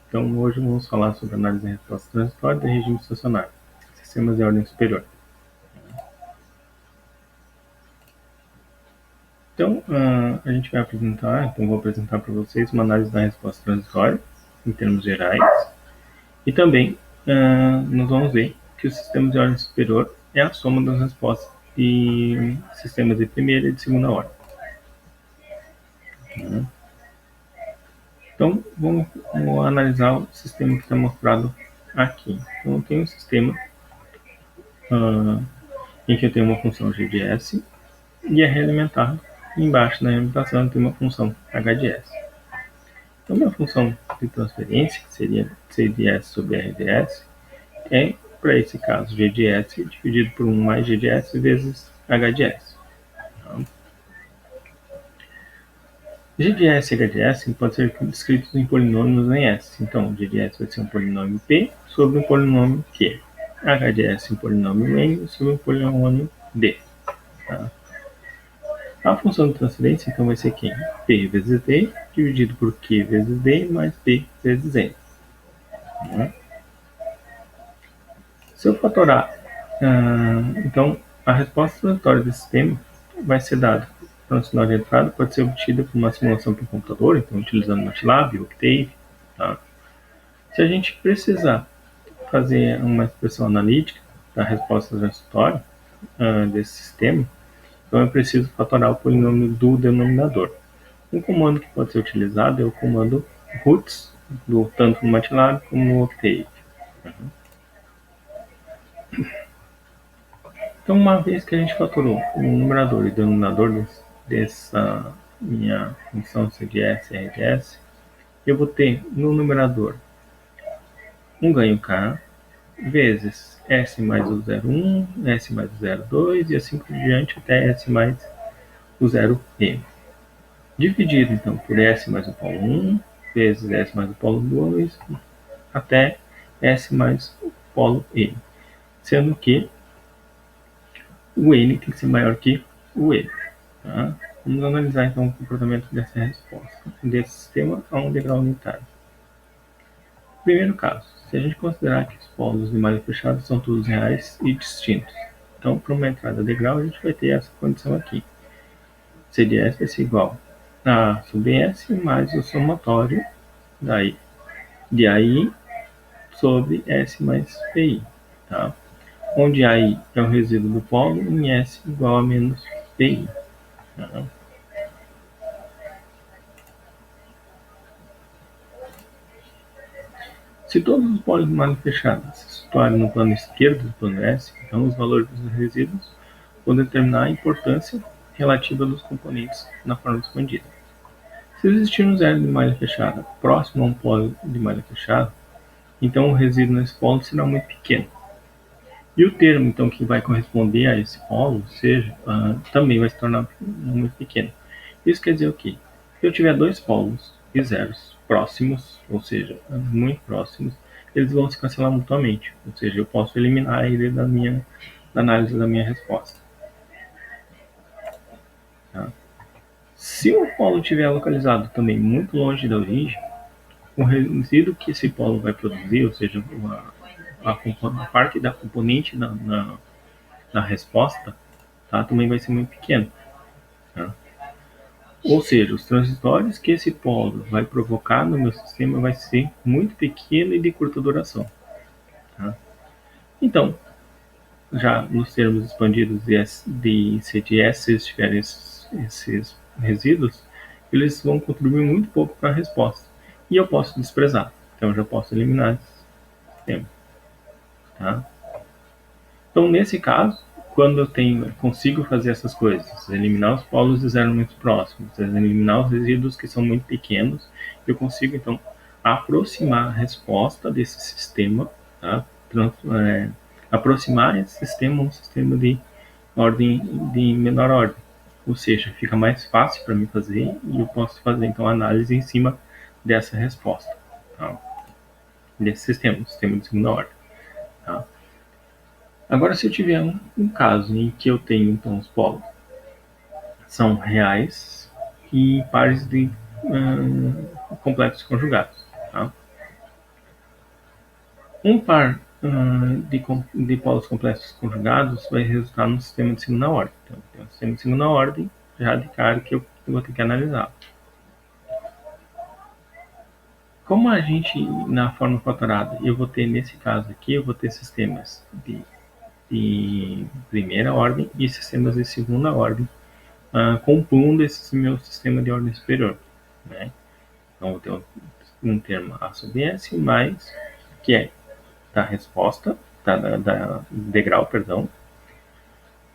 Então, hoje vamos falar sobre análise de resposta transitória de regime estacionário, sistemas de ordem superior. Então, a gente vai apresentar, vou apresentar para vocês uma análise da resposta transitória, em termos gerais, e também nós vamos ver que o sistema de ordem superior é a soma das respostas de sistemas de primeira e de segunda ordem. Então, vamos analisar o sistema que está mostrado aqui. Então, eu tenho um sistema em que eu tenho uma função g de s e é realimentado. Embaixo na realimentação eu tenho uma função h de s. Então, minha função de transferência, que seria c de s sobre r de s, é, para esse caso, g de s dividido por 1 mais g de s vezes h de s. G de s e h de s podem ser descritos em polinômios em S. Então, G de s vai ser um polinômio P sobre um polinômio Q. H de s um polinômio N sobre um polinômio D. Tá? A função de transferência, então, vai ser quem? P vezes D dividido por Q vezes D mais D vezes N. Tá? Se eu fatorar, então, a resposta transitória desse sistema vai ser dada. Então, a sinal de entrada pode ser obtida por uma simulação por computador, então utilizando MATLAB, Octave. Tá? Se a gente precisar fazer uma expressão analítica da resposta transitória desse sistema, então eu preciso fatorar o polinômio do denominador. Um comando que pode ser utilizado é o comando roots, tanto no MATLAB como no Octave. Então, uma vez que a gente fatorou o numerador e o denominador dessa minha função CDS e RDS, eu vou ter no numerador um ganho K vezes S mais o 0,1, S mais o 0,2 e assim por diante até S mais o 0,M. Dividido, então, por S mais o polo 1 vezes S mais o polo 2 até S mais o polo M. Sendo que o N tem que ser maior que o M. Tá? Vamos analisar então o comportamento dessa resposta, desse sistema a um degrau unitário. Primeiro caso, se a gente considerar que os polos de malha fechada são todos reais e distintos. Então, para uma entrada degrau, a gente vai ter essa condição aqui. C de S vai ser igual a A sobre S mais o somatório daí, de AI sobre S mais PI. Tá? Onde AI é o resíduo do polo em S igual a menos PI. Tá? Se todos os polos de malha fechada se situarem no plano esquerdo do plano S, então os valores dos resíduos vão determinar a importância relativa dos componentes na forma expandida. Se existir um zero de malha fechada próximo a um polo de malha fechada, então o resíduo nesse polo será muito pequeno. E o termo, então, que vai corresponder a esse polo, também vai se tornar muito pequeno. Isso quer dizer o quê? Se eu tiver dois polos e zeros próximos, ou seja, muito próximos, eles vão se cancelar mutuamente. Ou seja, eu posso eliminar ele da análise da minha resposta. Tá? Se o polo estiver localizado também muito longe da origem, o resíduo que esse polo vai produzir, ou seja, a parte da componente na resposta, tá, também vai ser muito pequeno. Tá? Ou seja, os transitórios que esse polo vai provocar no meu sistema vai ser muito pequeno e de curta duração. Tá? Então, já nos termos expandidos de CDS, se tiverem esses resíduos, eles vão contribuir muito pouco para a resposta. E eu posso desprezar. Então, eu já posso eliminar esse sistema. Tá? Então, nesse caso, quando eu consigo fazer essas coisas, eliminar os polos de zero muito próximos, eliminar os resíduos que são muito pequenos, eu consigo, então, aproximar a resposta desse sistema, tá? Aproximar esse sistema a um sistema de menor ordem. Ou seja, fica mais fácil para mim fazer e eu posso fazer, então, análise em cima dessa resposta, tá? Desse sistema de segunda ordem. Tá? Agora, se eu tiver um caso em que eu tenho, então, os polos são reais e pares de complexos conjugados. Tá? Um par de polos complexos conjugados vai resultar num sistema de segunda ordem. Então, tem um sistema de segunda ordem já de cara que eu vou ter que analisar. Como a gente, na forma fatorada, eu vou ter, nesse caso aqui, eu vou ter sistemas de primeira ordem e sistemas de segunda ordem, compondo esse meu sistema de ordem superior. Né? Então, eu tenho um termo A sobre S, mais, que é da resposta, da degrau, perdão,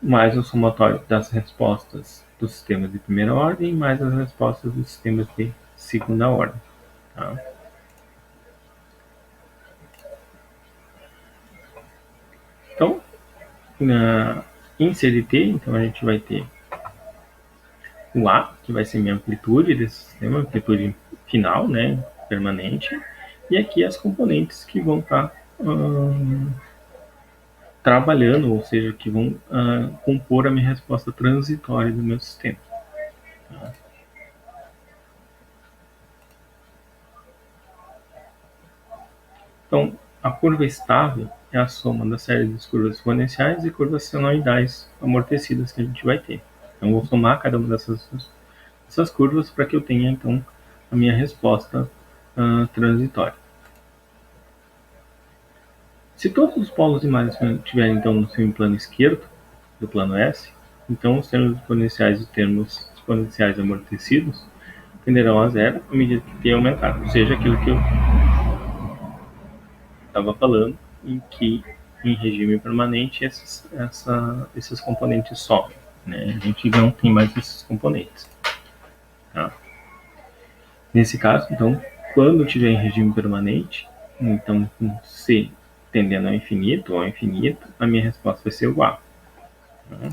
mais o somatório das respostas dos sistemas de primeira ordem, mais as respostas dos sistemas de segunda ordem. Tá? Então, em CDT, então a gente vai ter o A, que vai ser minha amplitude desse sistema, amplitude final, né, permanente, e aqui as componentes que vão estar trabalhando, ou seja, que vão compor a minha resposta transitória do meu sistema. Tá? Então, a curva estável é a soma da série das curvas exponenciais e curvas senoidais amortecidas que a gente vai ter. Então, eu vou somar cada uma dessas curvas para que eu tenha, então, a minha resposta transitória. Se todos os polos imagens estiverem, então, no semiplano esquerdo do plano S, então os termos exponenciais e os termos exponenciais amortecidos tenderão a zero à medida que t aumentar. Ou seja, aquilo que eu estava falando, em que em regime permanente esses componentes sobem. Né? A gente não tem mais esses componentes. Tá? Nesse caso, então, quando estiver em regime permanente, então com C tendendo ao infinito ou ao infinito, a minha resposta vai ser o A. Tá?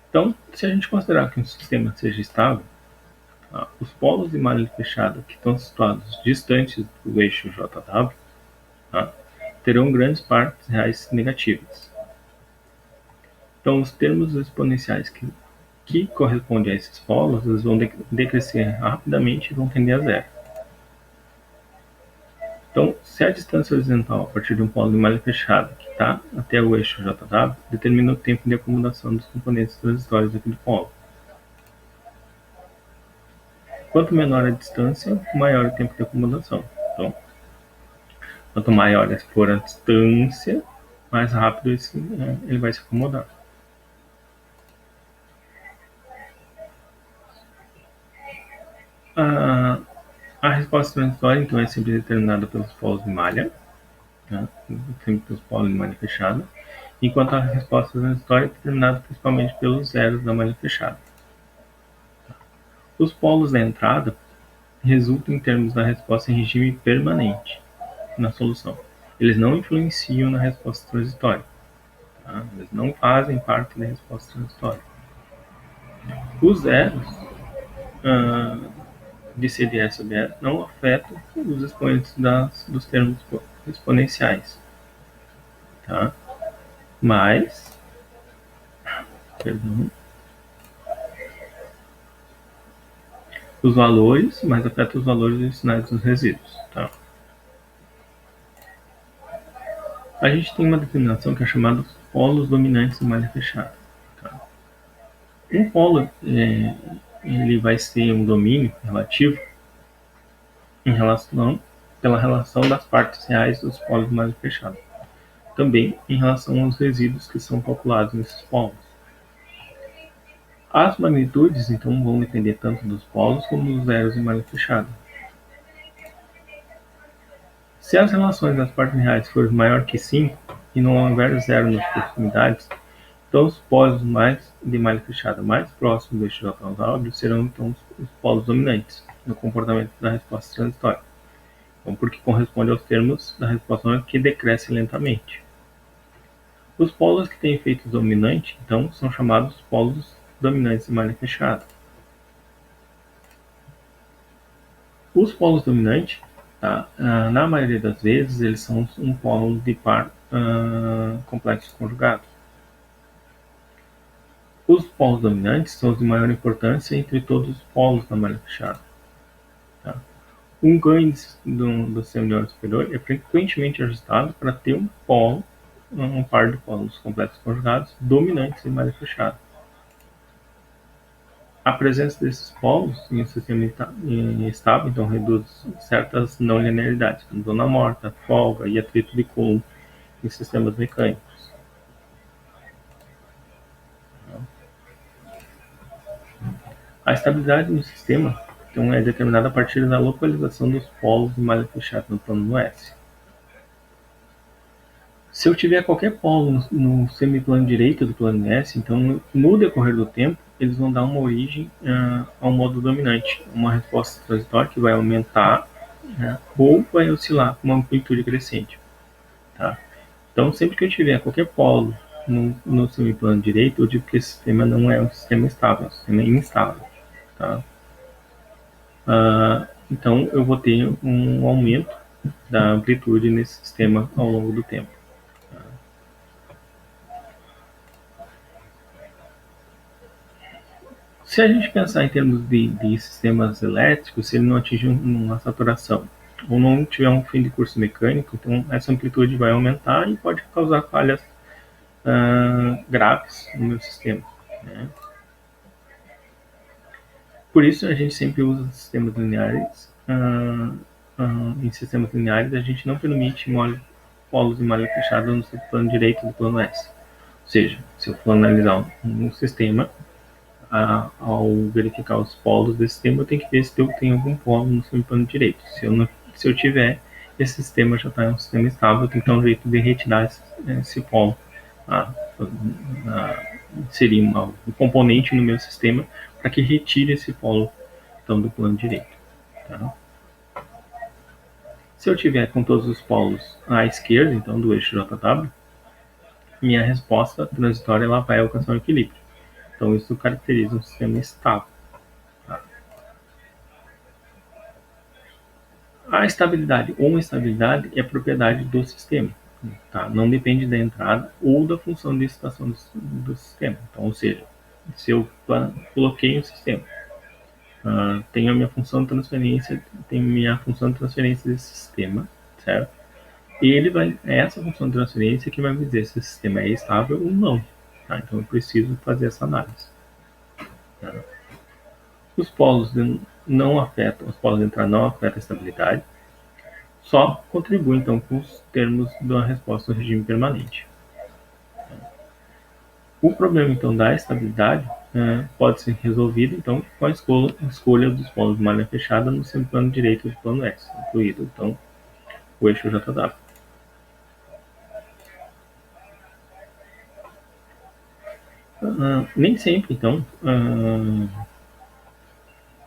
Então, se a gente considerar que um sistema seja estável, os polos de malha fechada que estão situados distantes do eixo JW terão grandes partes reais negativas. Então, os termos exponenciais que correspondem a esses polos, eles vão decrescer rapidamente e vão tender a zero. Então, se a distância horizontal a partir de um polo de malha fechada que está até o eixo JW determina o tempo de acomodação dos componentes transitórios daquele polo. Quanto menor a distância, maior o tempo de acomodação. Então, quanto maior for a distância, mais rápido ele vai se acomodar. A resposta transitória, então, é sempre determinada pelos polos de malha, né? Sempre pelos polos de malha fechada, enquanto a resposta transitória é determinada principalmente pelos zeros da malha fechada. Os polos da entrada resultam em termos da resposta em regime permanente na solução. Eles não influenciam na resposta transitória. Tá? Eles não fazem parte da resposta transitória. Os zeros de CDS sobre S não afetam os expoentes dos termos exponenciais. Tá? Mas, perdão, os valores, mas afeta os valores dos sinais dos resíduos. Tá? A gente tem uma determinação que é chamada polos dominantes de malha fechada. Tá? Um polo ele vai ser um domínio relativo pela relação das partes reais dos polos de malha fechada. Também em relação aos resíduos que são calculados nesses polos. As magnitudes, então, vão depender tanto dos polos como dos zeros em malha fechada. Se as relações das partes reais forem maior que 5 e não houver zero nas proximidades, então os polos de malha fechada mais próximos do eixo JW serão então os polos dominantes no comportamento da resposta transitória, então, porque corresponde aos termos da resposta que decresce lentamente. Os polos que têm efeito dominante, então, são chamados polos dominantes de malha fechada. Os polos dominantes, tá, na maioria das vezes, eles são um polo de par complexo conjugado. Os polos dominantes são os de maior importância entre todos os polos da malha fechada. Tá? Um ganho do sistema de ordem superior é frequentemente ajustado para ter um par de polos complexos conjugados dominantes em malha fechada. A presença desses polos em um sistema estável, então, reduz certas não linearidades, como zona morta, folga e atrito de Coulomb em sistemas mecânicos. A estabilidade no sistema então, é determinada a partir da localização dos polos de malha fechada no plano no S. Se eu tiver qualquer polo no semiplano direito do plano S, então no decorrer do tempo eles vão dar uma origem a um modo dominante, uma resposta transitória que vai aumentar, né, ou vai oscilar com uma amplitude crescente. Tá? Então, sempre que eu tiver qualquer polo no semiplano direito, eu digo que esse sistema não é um sistema estável, é um sistema instável. Tá? Então, eu vou ter um aumento da amplitude nesse sistema ao longo do tempo. Se a gente pensar em termos de sistemas elétricos, se ele não atingir uma saturação ou não tiver um fim de curso mecânico, então essa amplitude vai aumentar e pode causar falhas graves no meu sistema. Né? Por isso a gente sempre usa sistemas lineares. Em sistemas lineares a gente não permite polos de malha fechada no plano direito do plano S. Ou seja, se eu for analisar um sistema, ao verificar os polos desse sistema, eu tenho que ver se eu tenho algum polo no seu plano direito. Se eu tiver, esse sistema já está em um sistema estável, eu tenho que dar um jeito de retirar esse polo. Seria um componente no meu sistema para que retire esse polo então, do plano direito. Tá? Se eu tiver com todos os polos à esquerda, então do eixo JW, minha resposta transitória ela vai alcançar um equilíbrio. Então isso caracteriza um sistema estável. Tá? A estabilidade ou instabilidade é propriedade do sistema. Tá? Não depende da entrada ou da função de excitação do sistema. Então, ou seja, se eu coloquei um sistema, tenho a minha função de transferência, desse sistema, certo? E é essa função de transferência que vai me dizer se o sistema é estável ou não. Tá? Então eu preciso fazer essa análise. Tá? Os polos os polos de entrada não afetam a estabilidade, só contribuem então com os termos da resposta ao regime permanente. O problema então da estabilidade pode ser resolvido então com a escolha dos polos de malha fechada no semiplano direito do plano S, incluído então o eixo JW. Nem sempre então,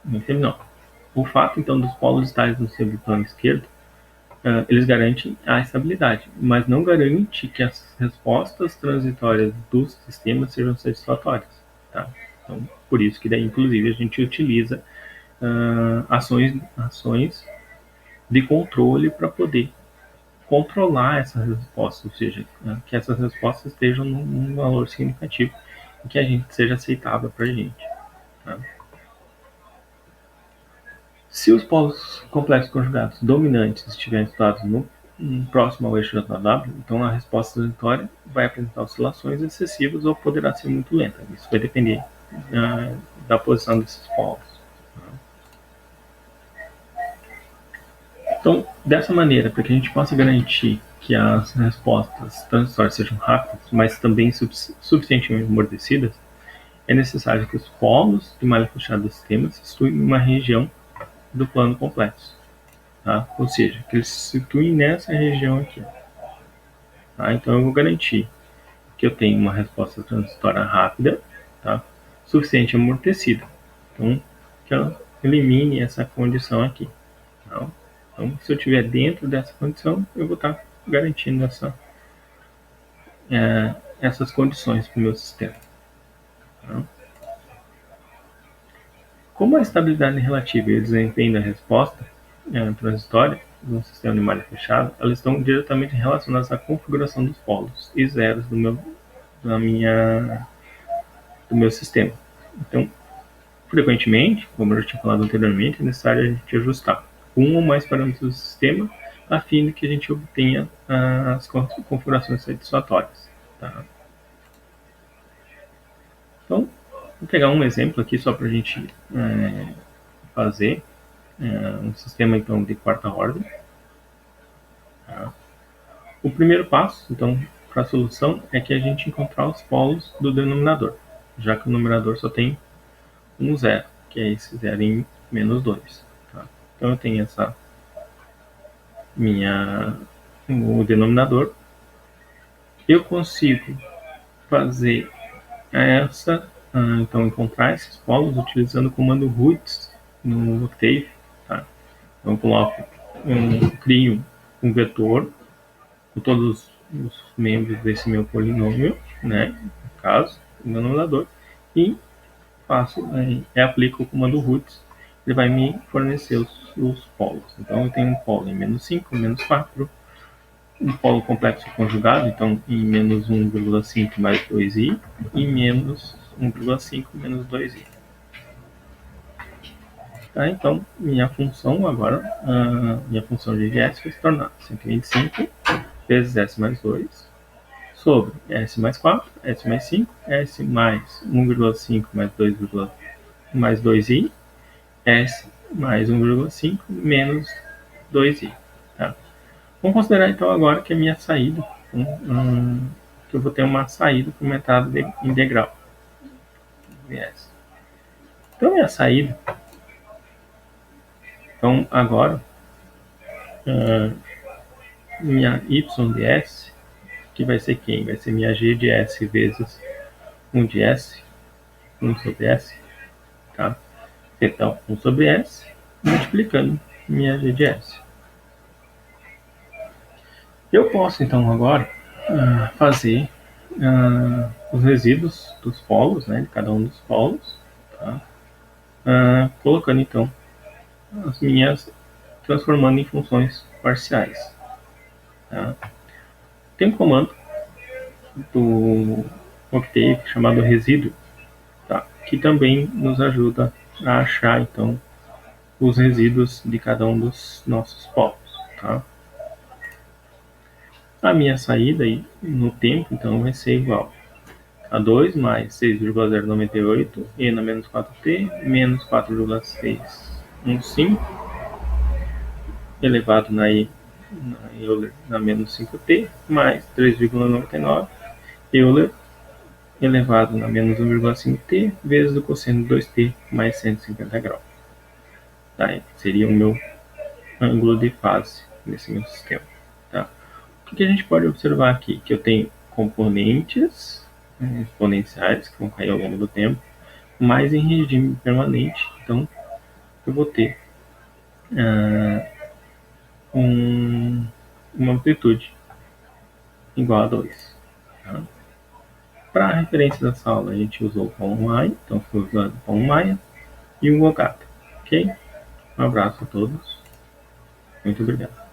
nem sempre não. O fato então dos polos estarem no semiplano esquerdo, eles garantem a estabilidade, mas não garante que as respostas transitórias dos sistemas sejam satisfatórias. Tá? Então, por isso que daí, inclusive, a gente utiliza ações de controle para poder controlar essas respostas, ou seja, que essas respostas estejam num valor significativo e que a gente seja aceitável para a gente. Tá? Se os polos complexos conjugados dominantes estiverem situados próximo ao eixo JW, então a resposta transitória vai apresentar oscilações excessivas ou poderá ser muito lenta. Isso vai depender da posição desses polos. Então, dessa maneira, para que a gente possa garantir que as respostas transitórias sejam rápidas, mas também suficientemente amortecidas, é necessário que os polos de malha fechada do sistema se situem em uma região do plano complexo. Tá? Ou seja, que eles se situem nessa região aqui. Tá? Então, eu vou garantir que eu tenho uma resposta transitória rápida, tá? Suficiente amortecida. Então, que ela elimine essa condição aqui. Tá? Então, se eu estiver dentro dessa condição, eu vou estar garantindo essas condições para o meu sistema. Tá? Como a estabilidade relativa e o desempenho da resposta transitória de um sistema de malha fechada, elas estão diretamente relacionadas à configuração dos polos e zeros do meu sistema. Então, frequentemente, como eu já tinha falado anteriormente, é necessário a gente ajustar um ou mais parâmetros do sistema, a fim de que a gente obtenha as configurações satisfatórias. Tá? Então, vou pegar um exemplo aqui só para a gente fazer um sistema então de quarta ordem. Tá? O primeiro passo, então, para a solução é que a gente encontrar os polos do denominador, já que o numerador só tem um zero, que é esse zero em menos 2. Tá? Então eu tenho o denominador. Eu consigo fazer então encontrar esses polos utilizando o comando roots no Octave. Tá? Então eu coloco, crio um vetor com todos os membros desse meu polinômio, né, no caso, o denominador, e aplico o comando roots, ele vai me fornecer os polos. Então eu tenho um polo em menos 5, menos 4, um polo complexo conjugado, então em menos 1,5 mais 2i, e menos 1,5 menos 2i. Tá, então minha função agora, minha função de s vai se tornar 125 vezes s mais 2, sobre s mais 4, s mais 5, s mais 1,5 mais 2, mais 2i, S mais 1,5 menos 2i. Tá? Vamos considerar então agora que a minha saída, que eu vou ter uma saída para uma entrada integral. Então minha saída, então agora, minha y de s, que vai ser quem? Vai ser minha g de s vezes 1 de s, 1 sobre s, tá? Então 1 sobre s, multiplicando minha g de s. Eu posso então agora fazer os resíduos dos polos, né, de cada um dos polos, tá? Colocando então as minhas, transformando em funções parciais. Tá? Tem um comando do Octave chamado resíduo, tá? Que também nos ajuda a achar então os resíduos de cada um dos nossos polos. Tá? A minha saída aí, no tempo então vai ser igual a 2 mais 6,098 e na menos 4t menos 4,615 elevado na Euler na menos 5t mais 3,99 Euler elevado na menos 1,5t vezes o cosseno de 2t mais 150 graus. Tá? Seria o meu ângulo de fase nesse meu sistema. Tá? O que a gente pode observar aqui? Que eu tenho componentes exponenciais que vão cair ao longo do tempo, mas em regime permanente. Então eu vou ter uma amplitude igual a 2. Tá? Para a referência dessa aula, a gente usou o Paulo Maia, então foi usado o Paulo Maia e o Ogata. Ok? Um abraço a todos. Muito obrigado.